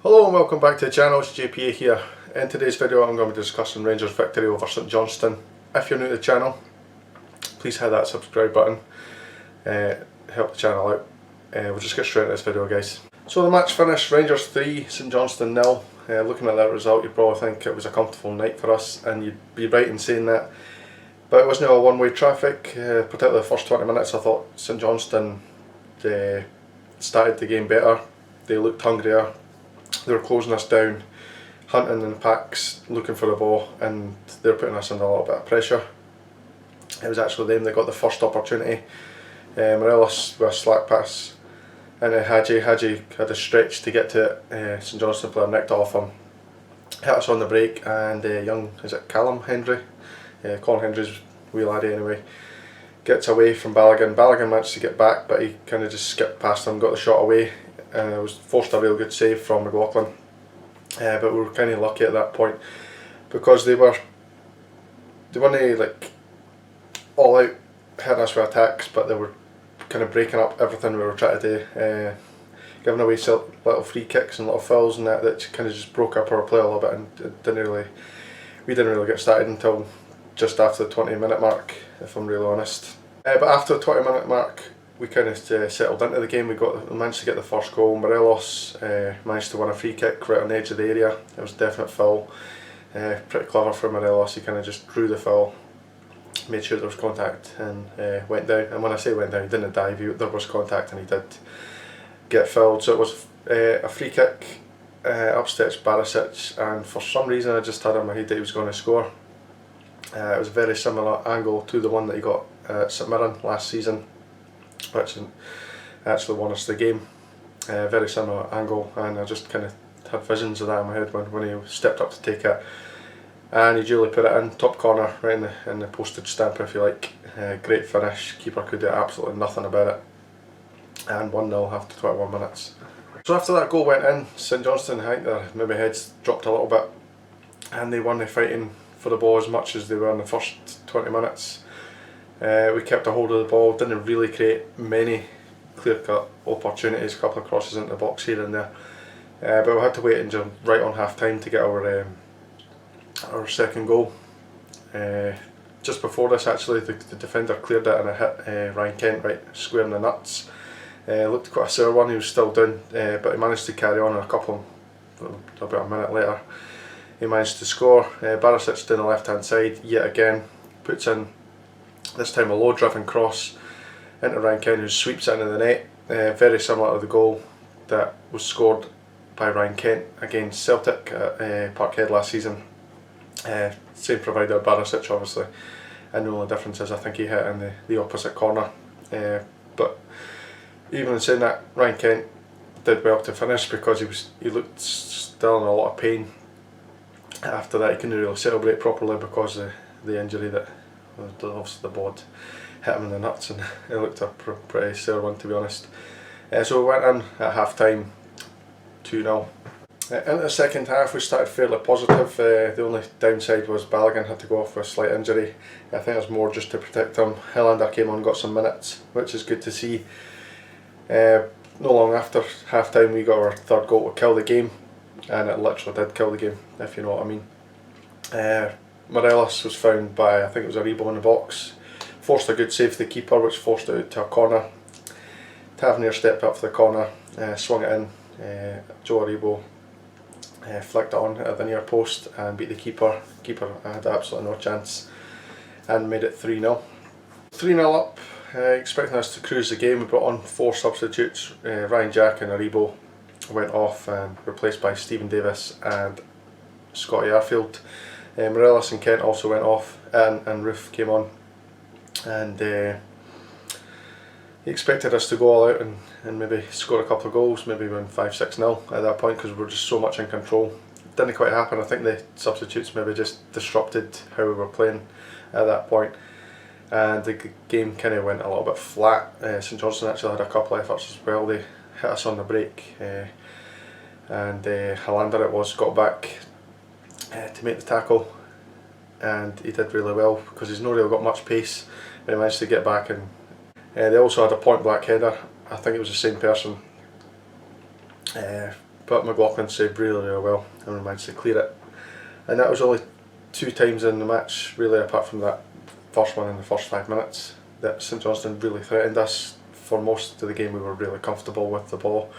Hello and welcome back to the channel, it's JPA here. In today's video I'm going to be discussing Rangers' victory over St.Johnstone. If you're new to the channel, please hit that subscribe button, help the channel out. We'll just get straight into this video, guys. So the match finished, Rangers 3, St Johnstone 0. Looking at that result, you'd probably think it was a comfortable night for us, and you'd be right in saying that. But it wasn't all one-way traffic, particularly the first 20 minutes. I thought St Johnstone started the game better. They looked hungrier. They were closing us down, hunting in packs, looking for the ball, and they were putting us under a little bit of pressure. It was actually them that got the first opportunity. Morelos with a slack pass, and Hadji had a stretch to get to it. St Johnstone player nicked off him, hit us on the break, and Callum Hendry? Colin Hendry's wee laddie anyway, gets away from Balogun. Balogun managed to get back, but he kind of just skipped past him, got the shot away. It was forced a real good save from McLaughlin, but we were kind of lucky at that point because they weren't like all out hitting us with attacks, but they were kind of breaking up everything we were trying to do, giving away little free kicks and little fouls and that kind of just broke up our play a little bit, and we didn't really get started until just after the 20-minute mark, if I'm really honest. But after the 20-minute mark, we kind of settled into the game. We managed to get the first goal. Morelos managed to win a free kick right on the edge of the area. It was a definite foul. Pretty clever from Morelos. He kind of just drew the foul, made sure there was contact, and went down. And when I say went down, he didn't dive. There was contact, and he did get fouled. So it was a free kick, upstretched Barisic, and for some reason I just had in my head that he was going to score. It was a very similar angle to the one that he got at St Mirren last season, which actually won us the game. Very similar angle, and I just kind of had visions of that in my head when he stepped up to take it, and he duly put it in, top corner, right in the postage stamp if you like. Great finish, keeper could do absolutely nothing about it, and 1-0 after 21 minutes. So after that goal went in, St Johnstone, I think their maybe heads dropped a little bit, and they weren't fighting for the ball as much as they were in the first 20 minutes. We kept a hold of the ball, didn't really create many clear-cut opportunities, a couple of crosses into the box here and there, but we had to wait until right on half-time to get our second goal. Just before this actually, the defender cleared it and it hit Ryan Kent right square in the nuts. Looked quite a sore one, he was still down, but he managed to carry on about a minute later. He managed to score. Barisic down the left-hand side yet again, puts in this time a low-driven cross into Ryan Kent, who sweeps it into the net. Very similar to the goal that was scored by Ryan Kent against Celtic at Parkhead last season. Same provider, Barisic obviously, and the only difference is I think he hit in the opposite corner. But even in saying that, Ryan Kent did well to finish because he looked still in a lot of pain. After that, he couldn't really celebrate properly because of the injury that obviously the board hit him in the nuts, and it looked a pretty sore one, to be honest. So we went in at half time 2-0. Into the second half we started fairly positive. The only downside was Balogun had to go off with a slight injury. I think it was more just to protect him. Helander came on, got some minutes, which is good to see. No long after half time we got our third goal to kill the game, and it literally did kill the game, if you know what I mean. Morelos was found by, I think it was Aribo in the box, forced a good save to the keeper, which forced it out to a corner. Tavernier stepped up for the corner, swung it in. Joe Aribo flicked it on at the near post and beat the keeper. Keeper had absolutely no chance and made it 3-0. 3-0 up, expecting us to cruise the game. We brought on 4 substitutes. Ryan Jack and Aribo went off and replaced by Stephen Davis and Scotty Arfield. Morelos and Kent also went off, and Roof came on, and he expected us to go all out and maybe score a couple of goals, maybe win 5-6-0 at that point because we were just so much in control. Didn't quite happen. I think the substitutes maybe just disrupted how we were playing at that point, and the game kind of went a little bit flat. St Johnstone actually had a couple of efforts as well. They hit us on the break, and Helander it was got back to make the tackle, and he did really well because he's not really got much pace, but he managed to get back. And they also had a point blank header. I think it was the same person but McLaughlin saved really well and we managed to clear it. And that was only 2 times in the match really, apart from that first one in the first 5 minutes, that St Johnstone really threatened us. For most of the game we were really comfortable with the ball.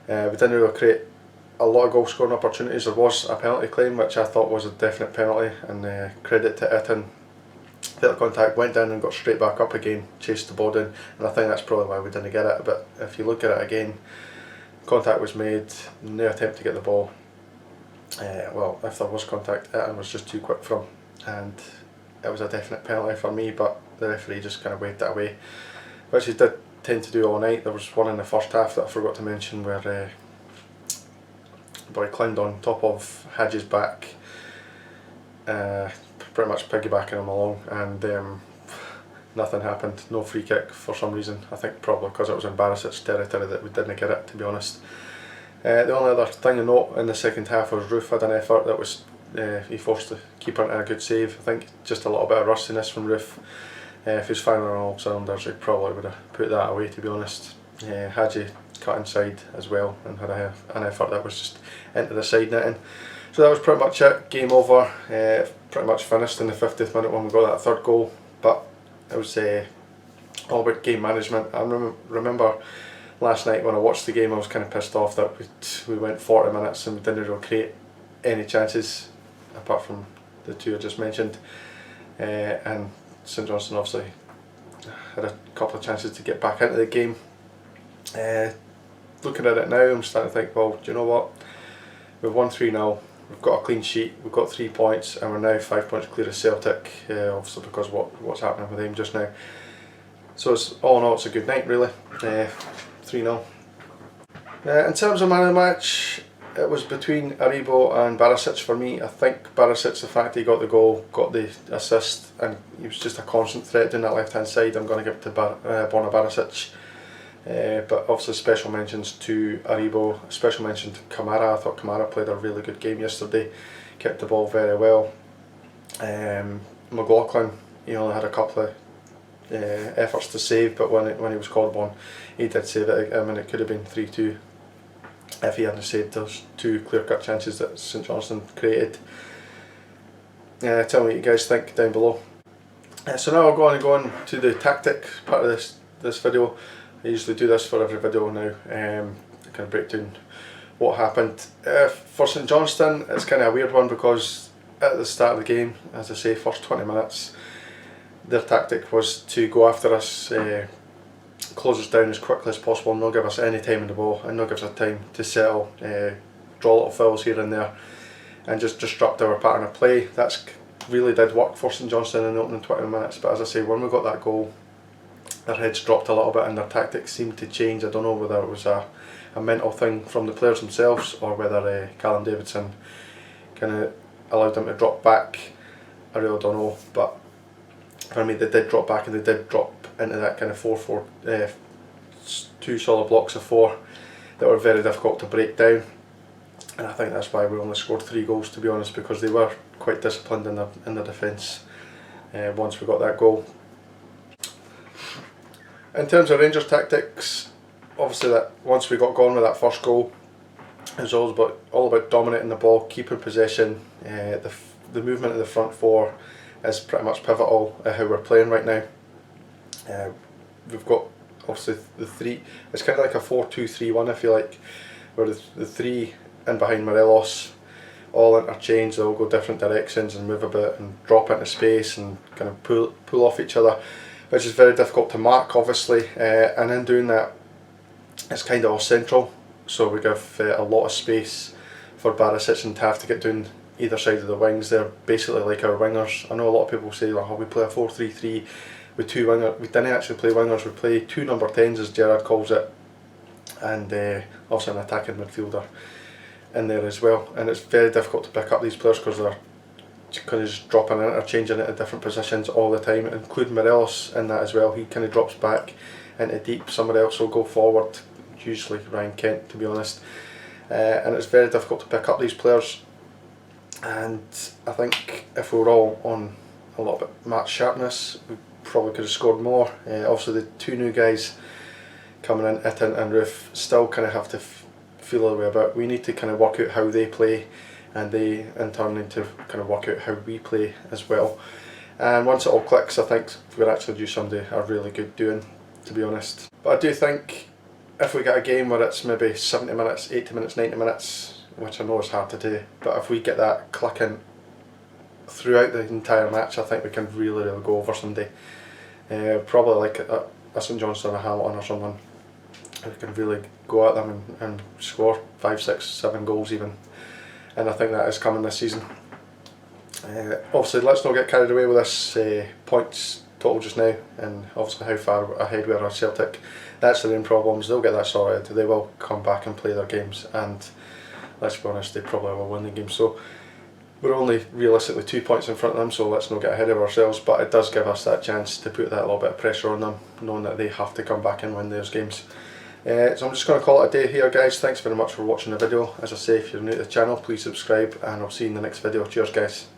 We didn't really create a lot of goal scoring opportunities. There was a penalty claim which I thought was a definite penalty, and credit to Itten. Felt the contact, went down and got straight back up again, chased the ball down, and I think that's probably why we didn't get it. But if you look at it again, contact was made, no attempt to get the ball. Well, if there was contact, Itten was just too quick for him, and it was a definite penalty for me, but the referee just kind of waved it away, which he did tend to do all night. There was one in the first half that I forgot to mention where he climbed on top of Hadji's back, pretty much piggybacking him along, and nothing happened. No free kick for some reason. I think probably because it was in Barisic's territory that we didn't get it, to be honest. The only other thing to note in the second half was Roof had an effort that was, he forced the keeper into a good save. I think just a little bit of rustiness from Roof. If he was firing on all cylinders, he probably would have put that away, to be honest. Hadji cut inside as well and had an effort that was just into the side netting. So that was pretty much it. Game over. Pretty much finished in the 50th minute when we got that third goal. But it was all about game management. I remember last night when I watched the game, I was kind of pissed off that we went 40 minutes and we didn't really create any chances apart from the 2 I just mentioned. And St Johnstone obviously had a couple of chances to get back into the game. Looking at it now, I'm starting to think, well, do you know what? We've won 3-0, we've got a clean sheet, we've got 3 points, and we're now 5 points clear of Celtic, obviously because what's happening with them just now. So it's all in all, it's a good night really. 3-0. In terms of man of the match, it was between Aribo and Barisic for me. I think Barisic, the fact he got the goal, got the assist, and he was just a constant threat down that left hand side, I'm going to give it to Borna Barisic. But obviously special mentions to Aribo, special mention to Kamara. I thought Kamara played a really good game yesterday, kept the ball very well. McLaughlin, he only had a couple of efforts to save, but when he was called upon, he did save it. I mean, it could have been 3-2 if he hadn't saved those 2 clear-cut chances that St Johnstone created. Tell me what you guys think down below. So now I'll go on to the tactic part of this video. I usually do this for every video now, kind of break down what happened. For St Johnstone, it's kind of a weird one because at the start of the game, as I say, first 20 minutes, their tactic was to go after us, close us down as quickly as possible, not give us any time in the ball, and not give us time to settle, draw little fouls here and there, and just disrupt our pattern of play. That's really did work for St Johnstone in the opening 20 minutes, but as I say, when we got that goal, their heads dropped a little bit and their tactics seemed to change. I don't know whether it was a mental thing from the players themselves or whether Callum Davidson kind of allowed them to drop back. I really don't know, but for me they did drop back and they did drop into that kind of 4-4, 2 solid blocks of 4 that were very difficult to break down, and I think that's why we only scored 3 goals, to be honest, because they were quite disciplined in their defence once we got that goal. In terms of Rangers tactics, obviously that once we got going with that first goal, it was all about dominating the ball, keeping possession. The movement of the front 4 is pretty much pivotal how we're playing right now. We've got obviously the 3, it's kind of like a 4-2-3-1 if you like, where the 3 in behind Morelos all interchange, they'll go different directions and move a bit and drop into space and kind of pull off each other, which is very difficult to mark obviously, and in doing that it's kind of all central, so we give a lot of space for Barisic and Taft to get down either side of the wings. They're basically like our wingers. I know a lot of people say, oh, we play a 4-3-3 with 2 wingers. We didn't actually play wingers, we play 2 number 10s as Gerard calls it, and also an attacking midfielder in there as well, and it's very difficult to pick up these players because they're kind of just dropping and interchanging into different positions all the time, including Morelos in that as well. He kind of drops back into deep, somebody else will go forward, usually Ryan Kent, to be honest, and it's very difficult to pick up these players. And I think if we were all on a little bit match sharpness, we probably could have scored more. Obviously the 2 new guys coming in, Itten and Roof, still kind of have to feel that way about. We need to kind of work out how they play, and they in turn need to kind of work out how we play as well. And once it all clicks, I think we're actually due somebody a really good doing, to be honest. But I do think if we get a game where it's maybe 70 minutes, 80 minutes, 90 minutes, which I know is hard to do, but if we get that clicking throughout the entire match, I think we can really go over somebody. Probably like a St. Johnstone or Hamilton or someone. We can really go at them and score 5, 6, 7 goals even. And I think that is coming this season. Obviously, let's not get carried away with this points total just now, and obviously how far ahead we are on Celtic. That's their own problems. They'll get that sorted. They will come back and play their games, and let's be honest, they probably will win the game. So we're only realistically 2 points in front of them, so let's not get ahead of ourselves, but it does give us that chance to put that little bit of pressure on them, knowing that they have to come back and win those games. So I'm just going to call it a day here, guys. Thanks very much for watching the video. As I say, if you're new to the channel, please subscribe, and I'll see you in the next video. Cheers, guys.